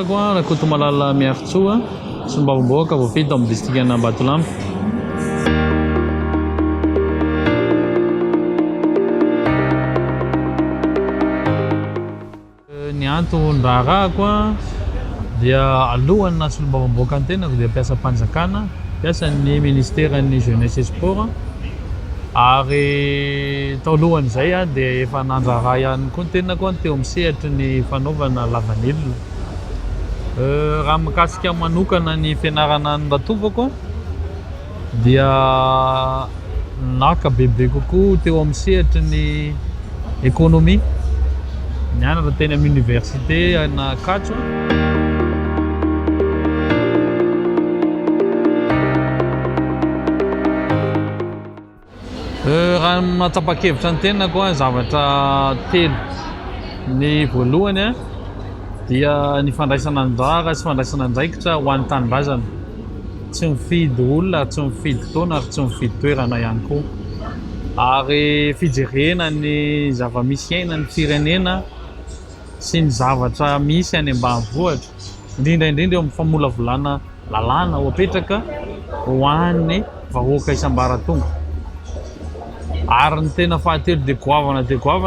Resadresaka RAKOTOMALALA Miarintsoa Solombavambahoaka voafeto amin'ny Distrika Ambatolampy. Ny antony rahako dia alohan'ny Solombavambahoaka ny tenako dia piasa mpanjakana, piasa ny ministeran'ny jeunesse et sport, ary tao alohan'izay dia efa nandraha ihany koa ny tenako teo amin'ny sehatra ny nifanaovana lavanilina. Raha mikasika manokana ny fianarana ny ratovako dia naka bebe kokoa teo amin'ny sehatra ny économie, nianatra teny amin'ny université na Katso. Raha matapa-kevitra ny tenako zavatra telo. Ny voalohany dia ny fandraisana andrara sy fandraisana andraikitra ho an'ny tanindrazana, tsy mifidy olona, tsy mifidy fotoana ary tsy mifidy toerana ihany koa, ary fijerena ny zava-misy iainan'ny firenena sy ny zavatra misy any ambanivohitra, indrindra eo amin'ny famolavolana lalàna ho apetraka ho an'ny vahoaka isam-baratonga. Ary ny tena fahatelo dia goavana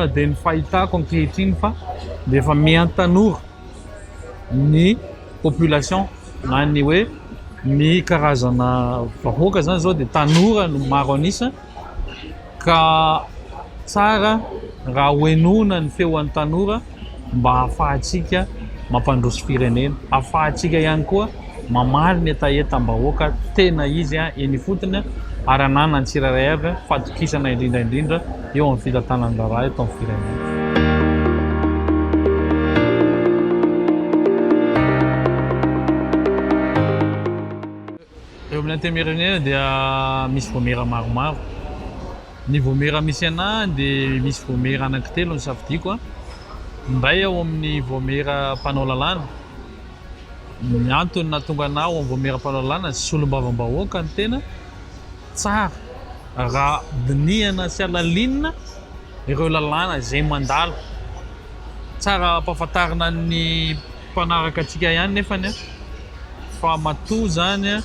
dia ny fahitako ankehitriny fa dia efa mihan-tanora ny population na ny hoe ny karazana vahoaka zany zao dia tanora no maro anisa, ka tsara raha hoenona ny feon'ny tanora mba ahafahantsika mampandroso firenena, ahafahantsika ihany koa mamaly ny etaetam-bahoaka tena izy eny fotony, ary ananany tsirairay avy fatokisana indrindra eo amin'ny fitantanan-draharaha eto amin'ny firenena. Eo amin'ny antenimirenena dia misy voamera maromaro. Ny voamera misy ana dia misy voamera anankitelo ny safidiko. Ndray ao amin'ny voamera mpanao lalàna. Ny antony nahatonga anao amin'ny voamera mpanao lalàna Solombavambahoaka ny tena tsara raha dinihana sy alalinina ireo lalàna izay mandalo. Tsara ampahafantarina ny mpanaraka antsika ihany nefany fa matoa zany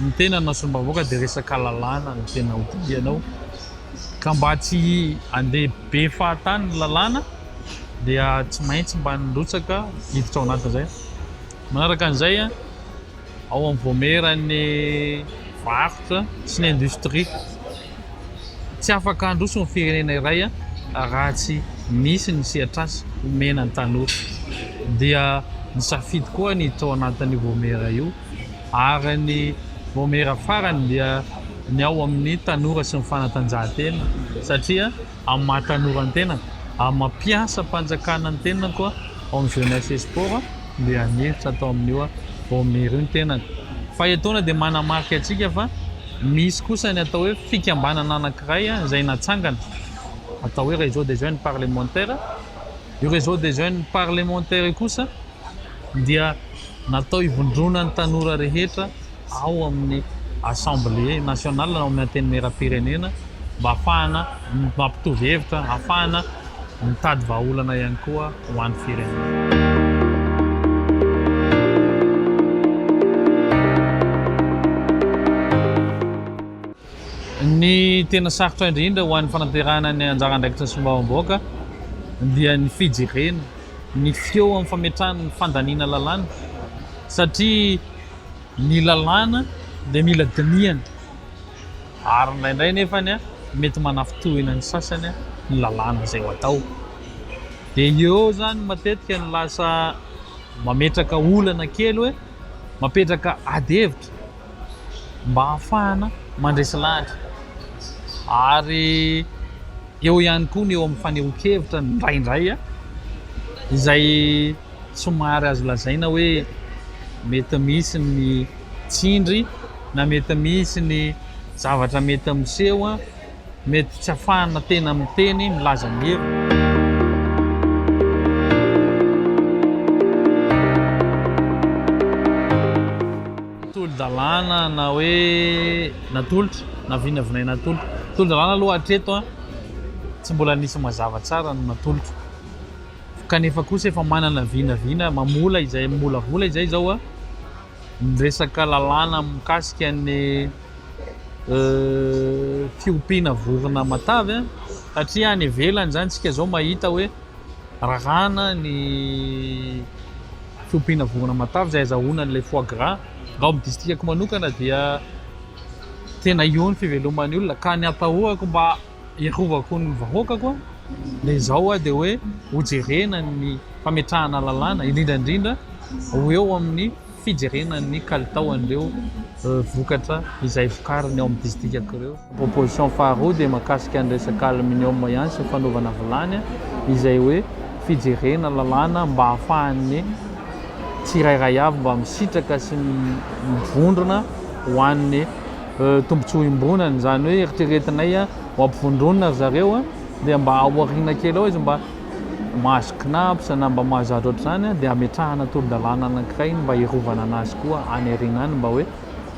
ny tena na Solombavambahoaka dia resaka lalàna ny tena hotianao, ka mba tsy andeha be fahatany ny lalàna dia tsy maintsy mba nirotsaka hiditra ao anatin'izay. Manaraka an'izay ao amin'ny voamerany varotra sy ny industrie, tsy afaka handroso ny firenena iray raha tsy misy ny sehatrasy omena ny tanora, dia nisafidy koa ny hiditra ao anatin'ny voamera io. Ary ny voamera farany dia ny ao amin'ny tanora sy ny fanatanjahantena, satria amin'ny mahatanora ny tena, amin'ny mampiasa mpanjakana ny tena koa ao amin'ny jeunesse et sport dia nihitra atao amin'io voamera io ny tenany. Fa etoana dia manamarika antsika fa misy kosa ny atao hoe fikambanana anankiray izay natsangana, atao hoe réseau des jeunes parlementaires. Io réseau des jeunes parlementaires kosa dia natao hivondrona ny tanora rehetra ao amin'ny assemblée nationale na amin'ny antenimiera-pirenena mba ahafahana mampitovy hevitra, ahafahana mitady vahaolana ihany koa ho an'ny firenena. Ny tena sarotra indrindra ho an'ny fanaterahana ny anjara andraikitra ny Solombavambahoaka dia ny fijerena, ny feo amin'ny fametrahana ny fandaniana lalàna, satria ny lalàna dia mila dinihana, ary indraindray nefany mety manafitohina ny sasany ny lalàna izay ho atao. Dia eo zany matetika ny lasa mametraka olana kely hoe mapetraka ady-hevitra mba ahafahana mandresy lahatra. Ary eo ihany koa ny eo amin'ny fanehoan-kevitra indraindray izay somary azo lazaina hoe mety misy ny tsindry na mety misy ny zavatra mety miseho, mety tsy ahafahana tena miteny milaza ny hevitra. Tolo-dalàna na hoe natolotra na vinavinaina natolotra. Tolo-dalàna aloha hatreto tsy mbola nisy mazava tsara no natolotra. kanefa kosa efa manana vinavina mamola izay molavola izay zao a resaka lalàna mikasika ny fiompiana vorona matavy a satria any ivelany zany tsika zao mahita hoe rahana ny fiompiana vorona matavy izay azahoana an'ilay foie gras raha amin'ny distrikako manokana dia tena io ny fiveloman'ny olona ka ny atahoako mba iarovako ny vahoakako le zao a dia hoe hojerena ny fametrahana lalàna indrindra ho eo amin'ny fijerenan'ny kalitao an'ireo vokatra izay vokariny ao amin'ny distrikako ireo. Proposition faharoa dia mahakasika ny resaka aluminium ihany sy fanaovana vilany izay hoe fijerena lalàna mba ahafahan'ny tsirairay avy mba misitraka sy mivondrona ho an'ny tombontsoa imbonany zany hoe eritreretinay ho ampivondronina zareo dia mba aoriana kely ao izy mba mahazo knaps na mba mahazo ohatr'izany dia ametrahana tolo-dalàna anankiray mba hiarovana anazy koa any aoriana any mba hoe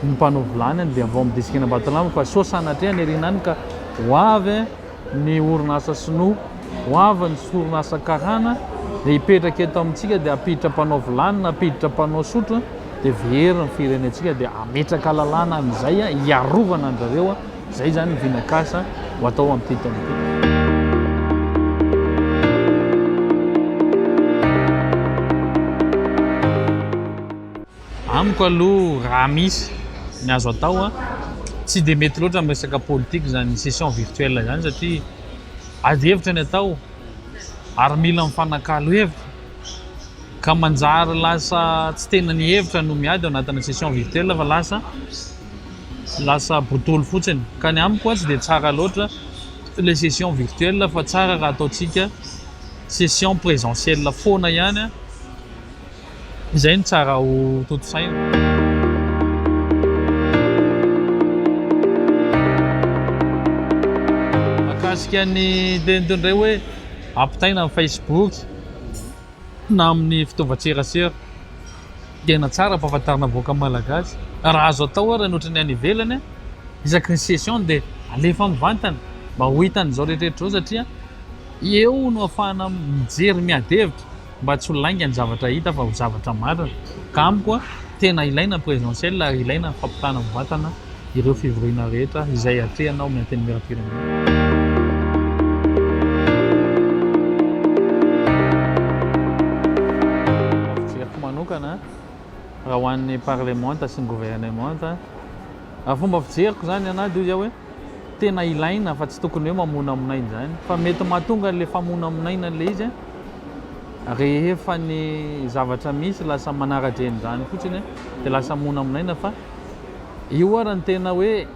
ny mpanao vilany dia vao amin'ny distrikana Ambatolampy fa sao sanatria any aoriana any ka ho avy ny orinasa sinoa ho avy ny orinasa karana dia hipetraka eto amintsika dia apiditra mpanao vilany na apiditra mpanao sotro dia very ny firenentsika dia ametraka lalàna amin'izay hiarovana an'zareo zay zany vinakasa ho atao amin'ny titony. Amiko aloha raha misy ny azo atao tsy dia mety loatra amin'ny resaka politika zany session virtuelle zany satria ady hevitra ny atao ary mila mifanakalo hevitra ka manjary lasa tsy tena ny hevitra no miady ao anatin'ny session virtuelle fa lasa botolo fotsiny ka ny amiko tsy dia tsara loatra le session virtuelle fa tsara raha ataotsika session présentielle foana ihany izay ny tsara ho toto-saina. Mahakasika ny tendondray hoe ampitaina amin'ny Facebook na amin'ny fitaovan-tserasera tena tsara ampahafantarina vahoaka malagasy raha azo atao raha nohatra ny any ivelany isaky ny session dia alefa mivantana mba ho hitan'izao rehetrarehetra zao satria eo no ahafahana mijery miady hevitra mba tsy ho lainga ny zavatra hita fa ho zavatra marina ka amiko tena ilaina présentielle ary ilaina fampitana mivantana ireo fivoriana rehetra izay atrehanao amin'ny anteny miram-pirenena. Fijeriko manokana raha ho an'ny parlementa sy ny gouvernementa fomba fijeriko zany anahy dia hoe tena ilaina fa tsy tokony hoe mamona aminainy zany fa mety mahatonga le famona aminaina le izy rehefa ny zavatra misy lasa manara-dreny zany fotsiny dia lasa mona aminaina fa io ary ny tena hoe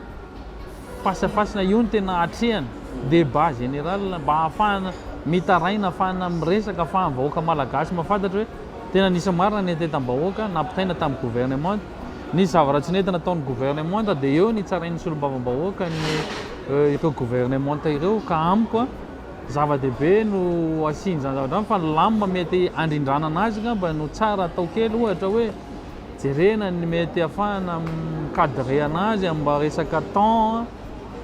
fasafasina io ny tena atrehana débat général mba ahafahana mitaraina ahafahana miresaka ahafahana vahoaka malagasy mahafantatra hoe tena nisy marina ny entetam-bahoaka nampitaina tamin'ny gouvernement nisy zavatra tsy nentina ataon'ny gouvernement dia eo ny tsarain'ny Solombavambahoaka ny ireo gouvernement ireo ka amiko zava-dehibe no asiany zany zavatra fa lamma mety andrindrana anazy mba no tsara atao kely ohatra hoe jerena ny mety ahafahana mikadre anazy mba resaka temps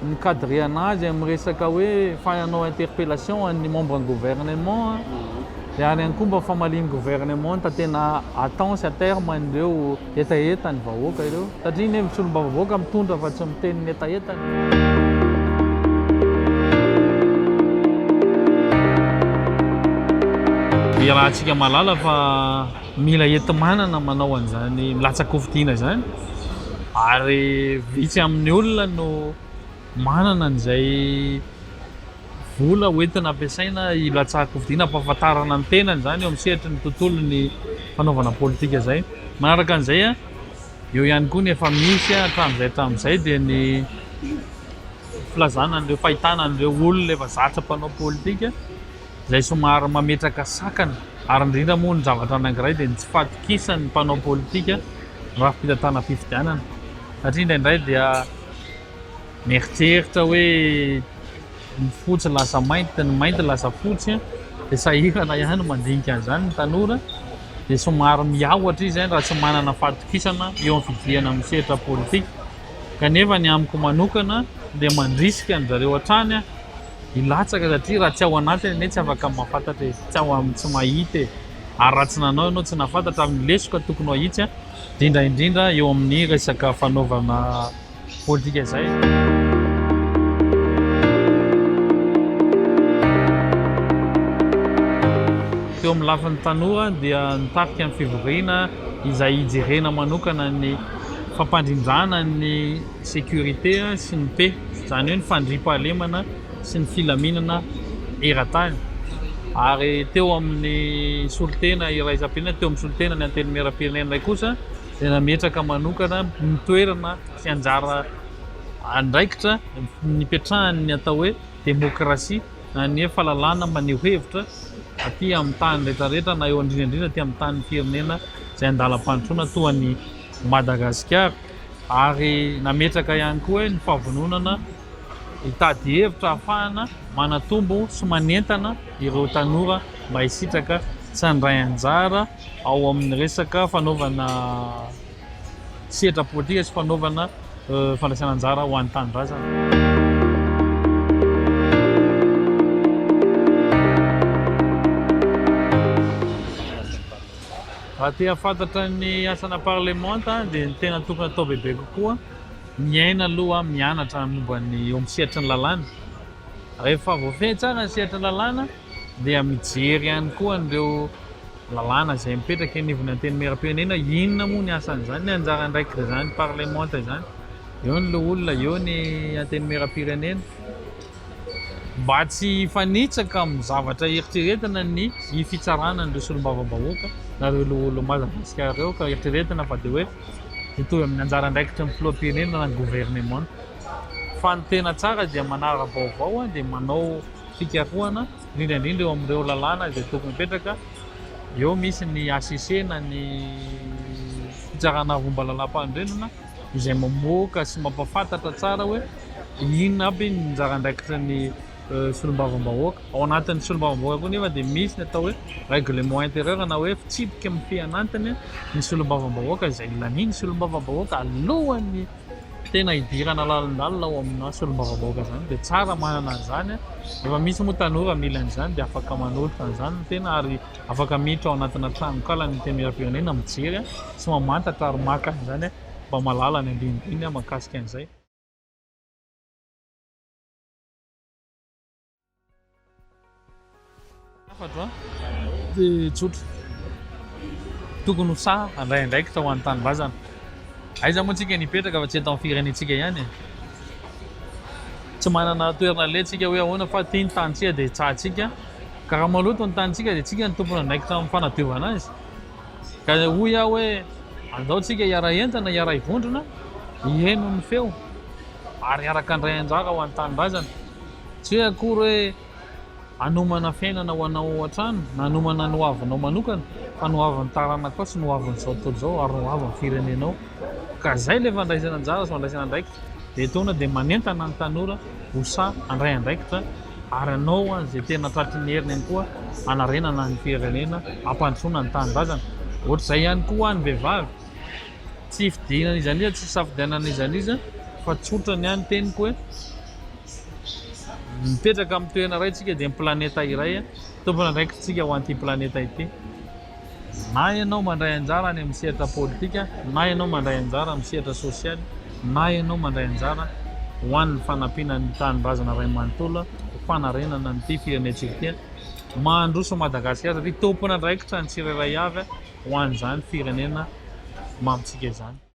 mikadre anazy amin'ny resaka hoe fahanao interpellation an'ny membre gouvernement dia any ihany koa mba famaliny gouvernement tena attemps sy à terme an'ireo etaeta ny vahoaka ireo satria ny Solombavambahoaka mitondra fa tsy miteny ny etaetany. Raha antsika malala fa mila enti-manana manao an'izany milatsa-kofidiana zany ary vitsy amin'ny olona no manana an'izay vola hoentina ampiasaina hilatsa-kofidiana ampahafantarana ny tenany zany eo amin'ny sehatry ny tontolo ny fanaovana politika zay. Manaraka an'izay eo ihany koa ny efa misy hatramin'izay dia ny filazana an'ireo fahitana an'ireo olona efa zatra mpanao politika izay somary mametraka sakana ary indrindra moa ny zavatra anankiray dia tsy fatokisany mpanao politika raha fitatana fifidianana satria indraindray dia mieritreritra hoe ny fotsy lasa mainty ny mainty lasa fotsy dia sahirana ihany mandinika an'izany ny tanora dia somary miahotra izy raha tsy manana fatokisana eo amin'ny fidiana amin'ny sehatra politika kanefa ny amiko manokana dia mandrisika an'zareo hatrany ilatsaka satria raha tsy ao anatiny ne tsy afaka mahafantatra tsy ao tsy mahita ary raha tsy nanao ianao tsy nahafantatra amin'ny lesoka tokony ahitsy indrindra eo amin'ny resaka fanaovana politika izay. Teo amin'ny lafin'ny tanora dia nitarika amin'ny fivoriana izay hijerena manokana ny fampandrindrana ny sécurité sy ny paix, izany hoe ny fandriam-pahalemana sy ny filaminana eran-tany. Ary teo amin'ny solitena iraisam-pirenena, teo amin'ny solitena ny anteny miaram-pirenena kosa dia nametraka manokana mitoerana sy anjara andraikitra nipetrahany atao hoe demokrasia na ny hoe fahalalana maneho hevitra aty amin'ny tany rehetrarehetra na eo indrindra aty amin'ny tany firenena izay andalam-pandrosoana toa ny Madagasikara. Ary nametraka ihany koa ny fahavononana hitady hevitra ahafahana manatombo sy manentana ireo tanora mba hisitraka sy handray anjara ao amin'ny resaka fanaovana sehatra politika sy fanaovana fandraisana anjara ho an'ny tanindrazana. Raha te hafantatra ny asana parlemanta dia ny tena tokony atao bebe kokoa miaina aloha mianatra momba ny eo amin'ny sehatry ny lalàna. Rehefa voafehy tsara ny sehatry ny lalàna dia mijery ihany koa an'ireo lalàna izay mipetraka anivon'ny anteny miaram-pirenena, inona moa ny asan'izany, ny anjara andraikitra izany parlemanta izany, eo ny olona, eo ny anteny miaram-pirenena, mba tsy hifanitsaka amin'ny zavatra eritreretina ny fitsarana an'ireo Solombavambahoaka na ireo olo Madagasikara ireo ka eritreretina fa dia hoe mitovy amin'ny anjara andraikitra ny filoham-pirenena na ny gouvernement. Fa ny tena tsara dia manara vaovao dia manao fikarohana indrindra eo amin'ireo lalàna izay tokony mipetraka. Eo misy ny ACC na ny fitsarana romba lalam-pandrenona izay mamoaka sy mampafantatra tsara hoe inona aby ny anjara andraikitra ny Solombavambahoaka. Ao anatin'ny Solombavambahoaka koa nefa dia misy ny atao hoe règlement intérieur na hoe fitsipika amin'ny fianantiny ny Solombavambahoaka izay lany ny Solombavambahoaka alohan'ny tena hidirana lalandalina ao amina Solombavambahoaka izany. Dia tsara manana an'izany. Efa misy moa tanora mila an'izany dia afaka manolotra an'izany ny tena ary afaka miditra ao anatina trano kala ny teny miaram-pirenena mijery sy mamantatra ary maka an'izany mba malala ny andinindiny mahakasika an'izay. Dia tsotra tokony ho saha handray andraikitra ho an'ny tanindrazana. Aiza moa tsika nipetraka fa tsy eto amin'ny firenentsika ihany. Tsy manana toerana lentsika hoe ahoana fa tia ny tanitsika dia tsahantsika. Ka raha maloto ny tanitsika dia tsika ny tompony andraikitra amin'ny fanadiovana azy. Ka hoy aho hoe andao tsika hiara entana, hiara hivondrona, hihaino ny feo ary araka handray anjara ho an'ny tanindrazana. Tsy hoe akory hoe anomana fiainana ho anao an-trano na anomana ny hoavinao manokana fa ny hoavin'ny taranaka ao sy ny hoavin'ny izao tontolo izao ary ny hoavin'ny firenenao. Ka izay ilay fandraisana anjara sy fandraisana andraikitra dia tonga dia manentana ny tanora ho saha handray andraikitra ary anao izay tena tratry ny heriny ihany koa hanarenana ny firenena hampandrosoana ny tanindrazana. Ohatr'izay ihany koa ny vehivavy tsy fidiana izany izy, tsy safidianana izany izy fa tsotra ny ihany teniko hoe mipetraka amin'ny toerana iray tsika dia ny planeta iray tompony andraikitsika ho an'ity planeta ity. Na ianao mandray anjara any amin'ny sehatra politika, na ianao mandray anjara amin'ny sehatra sosialy, na ianao mandray anjara ho an'ny fanampiana ny tanindrazana iray manontolo ho fanarenana nyity firenentsika ity mahandroso Madagasikara satria tompony andraikitra ny tsirairay avy ho an'izany firenena mamitsika izany.